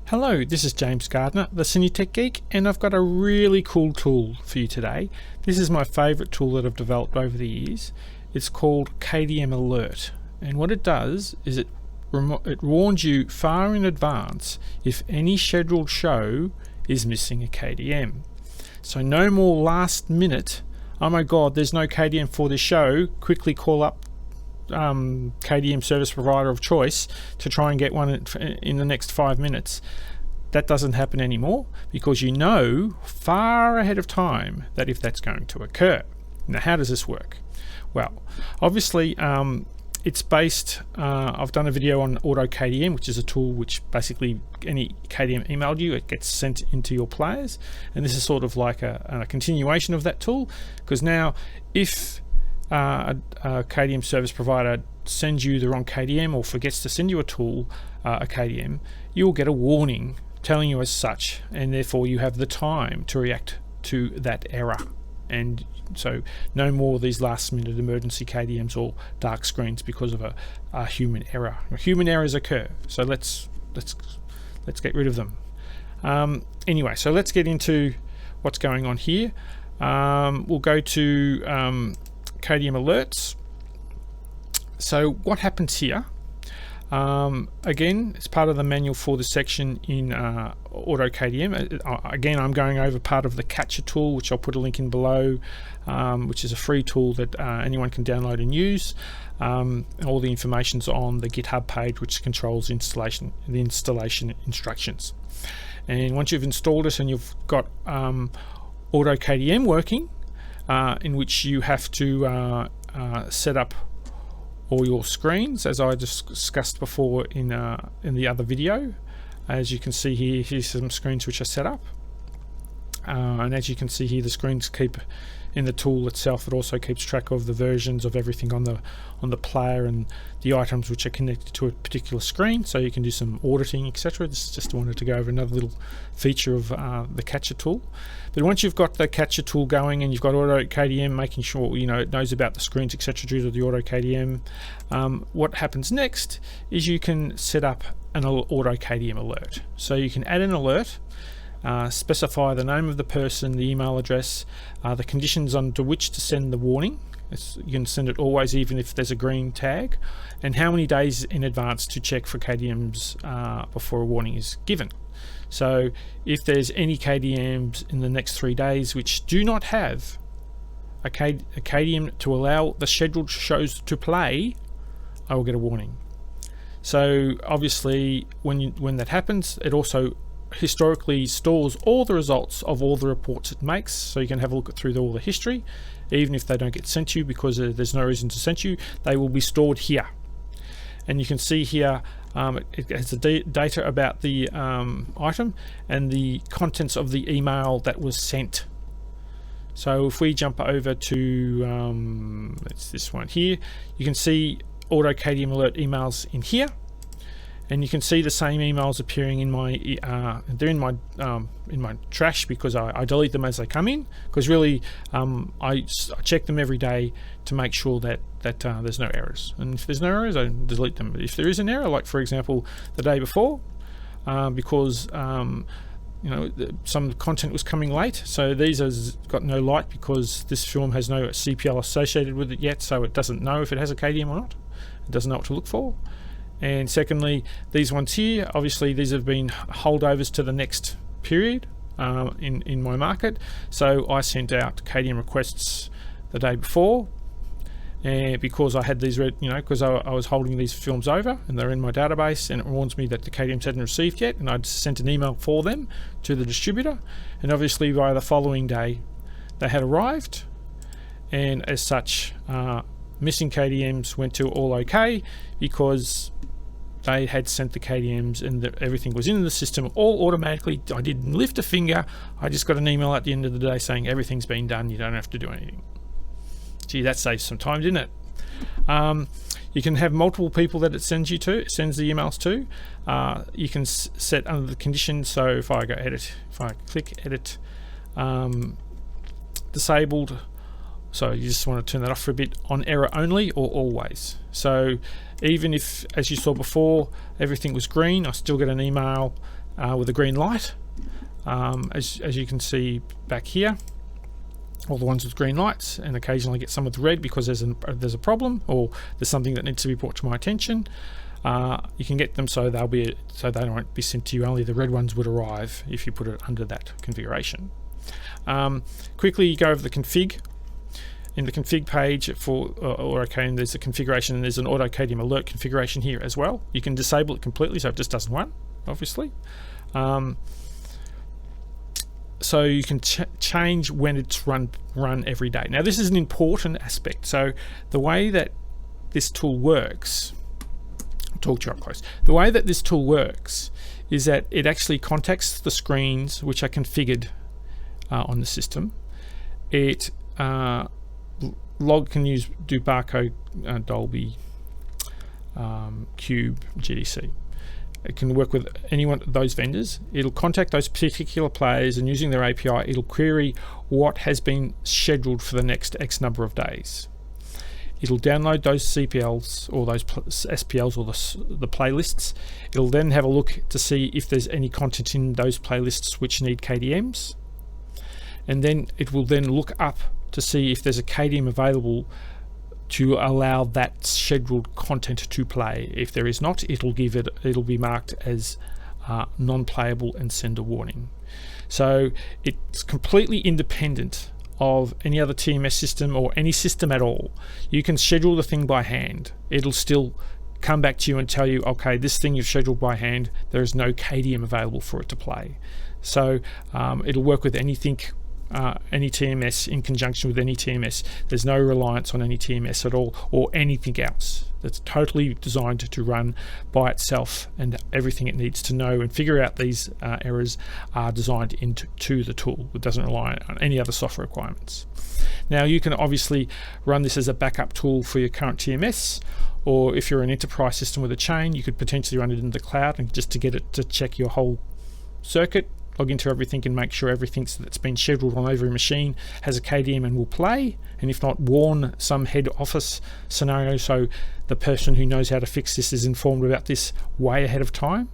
Hello, this is James Gardner, the Senior Tech Geek, and I've got a really cool tool for you today. This is my favourite tool that I've developed over the years. It's called KDM Alert, and what it does is it warns you far in advance if any scheduled show is missing a KDM. So no more last minute, oh my god, there's no KDM for this show, quickly call up KDM service provider of choice to try and get one in the next 5 minutes. That doesn't happen anymore because you know far ahead of time that if that's going to occur. Now, how does this work? Well, obviously it's based, I've done a video on AutoKDM, which is a tool which basically any KDM emailed you, it gets sent into your players, and this is sort of like a continuation of that tool, because now if a KDM service provider sends you the wrong KDM or forgets to send you a tool, a KDM, you'll get a warning telling you as such, and therefore you have the time to react to that error. And so no more of these last minute emergency KDMs or dark screens because of a human error. Human errors occur, so let's get rid of them. Anyway, so let's get into what's going on here. We'll go to KDM alerts. So what happens here, again, it's part of the manual for this section in AutoKDM. Again, I'm going over part of the Catcher tool, which I'll put a link in below, which is a free tool that anyone can download and use. All the information's on the GitHub page, which controls the installation instructions. And once you've installed it and you've got AutoKDM working, in which you have to set up all your screens, as I discussed before in the other video. As you can see here, here's some screens which are set up, and as you can see here, the screens keep in the tool itself. It also keeps track of the versions of everything on the player and the items which are connected to a particular screen, so you can do some auditing, etc. Just wanted to go over another little feature of the Catcher tool. But once you've got the Catcher tool going and you've got AutoKDM making sure it knows about the screens, etc. due to the AutoKDM, what happens next is you can set up an AutoKDM alert. So you can add an alert, specify the name of the person, the email address, the conditions under which to send the warning. You can send it always, even if there's a green tag, and how many days in advance to check for KDMs before a warning is given. So if there's any KDMs in the next 3 days which do not have a KDM to allow the scheduled shows to play, I will get a warning. So obviously when that happens, it also historically stores all the results of all the reports it makes, so you can have a look through all the history. Even if they don't get sent to you because there's no reason to send you, they will be stored here. And you can see here it has the data about the item and the contents of the email that was sent. So if we jump over to it's this one here, you can see AutoKDM alert emails in here, and you can see the same emails appearing in my they're in my trash because I delete them as they come in, because really I check them every day to make sure that there's no errors, and if there's no errors I delete them. But if there is an error, like for example the day before, because some content was coming late, so these has got no light because this film has no CPL associated with it yet, so it doesn't know if it has a KDM or not. It doesn't know what to look for. And secondly, these ones here, obviously these have been holdovers to the next period in my market, so I sent out KDM requests the day before, and because I had these because I was holding these films over and they're in my database, and it warns me that the KDMs hadn't received yet, and I'd sent an email for them to the distributor, and obviously by the following day they had arrived, and as such missing KDMs went to all okay because they had sent the KDMs and everything was in the system all automatically. I didn't lift a finger, I just got an email at the end of the day saying everything's been done, you don't have to do anything. Gee, that saves some time, didn't it? You can have multiple people that it sends the emails to. You can set under the conditions, so if I go edit, if I click edit, disabled, so you just want to turn that off for a bit, on error only or always. So even if, as you saw before, everything was green, I still get an email with a green light, as you can see back here. All the ones with green lights, and occasionally get some with red because there's a problem or there's something that needs to be brought to my attention. You can get them so they won't be sent to you. Only the red ones would arrive if you put it under that configuration. Quickly, you go over the config. In the config page for AutoKDM, there's a configuration, and there's an AutoKDM alert configuration here as well. You can disable it completely so it just doesn't run, obviously. So you can change when it's run every day. Now this is an important aspect. So the way that this tool works, I'll talk to you up close. The way that this tool works is that it actually contacts the screens which are configured on the system. It can do barcode, Dolby, Cube, GDC. It can work with any one of those vendors. It'll contact those particular players, and using their API, it'll query what has been scheduled for the next X number of days. It'll download those CPLs or those SPLs or the playlists. It'll then have a look to see if there's any content in those playlists which need KDMs. And then it will then look up to see if there's a KDM available to allow that scheduled content to play. If there is not, it'll be marked as non-playable and send a warning. So it's completely independent of any other TMS system or any system at all. You can schedule the thing by hand. It'll still come back to you and tell you, okay, this thing you've scheduled by hand, there is no KDM available for it to play. So it'll work with anything, any TMS, in conjunction with any TMS. There's no reliance on any TMS at all or anything else. That's totally designed to run by itself, and everything it needs to know and figure out these errors are designed into the tool. It doesn't rely on any other software requirements. Now you can obviously run this as a backup tool for your current TMS, or if you're an enterprise system with a chain, you could potentially run it in the cloud and just to get it to check your whole circuit, log into everything and make sure everything that's been scheduled on every machine has a KDM and will play, and if not, warn some head office scenario so the person who knows how to fix this is informed about this way ahead of time.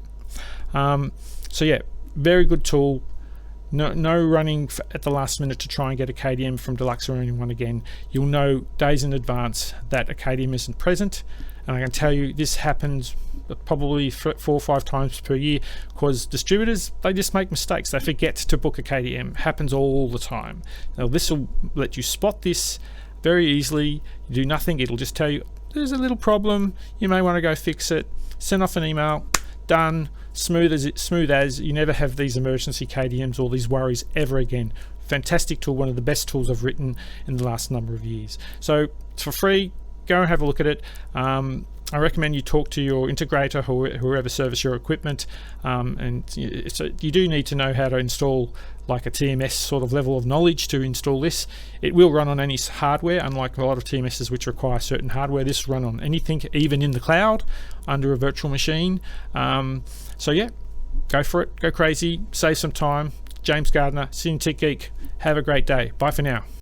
So yeah, very good tool. No running at the last minute to try and get a KDM from Deluxe or anyone again. You'll know days in advance that a KDM isn't present, and I can tell you this happens probably 4 or 5 times per year, because distributors, they just make mistakes. They forget to book a KDM. Happens all the time. Now this will let you spot this very easily. You do nothing, it'll just tell you there's a little problem, you may want to go fix it, send off an email, done. Smooth as you never have these emergency KDMs or these worries ever again. Fantastic tool, one of the best tools I've written in the last number of years. So it's for free, go and have a look at it. I recommend you talk to your integrator, whoever service your equipment, and so you do need to know how to install like a TMS sort of level of knowledge to install this. It will run on any hardware, unlike a lot of TMSs which require certain hardware. This will run on anything, even in the cloud, under a virtual machine. So yeah, go for it, go crazy, save some time. James Gardner, Senior Tech Geek, have a great day. Bye for now.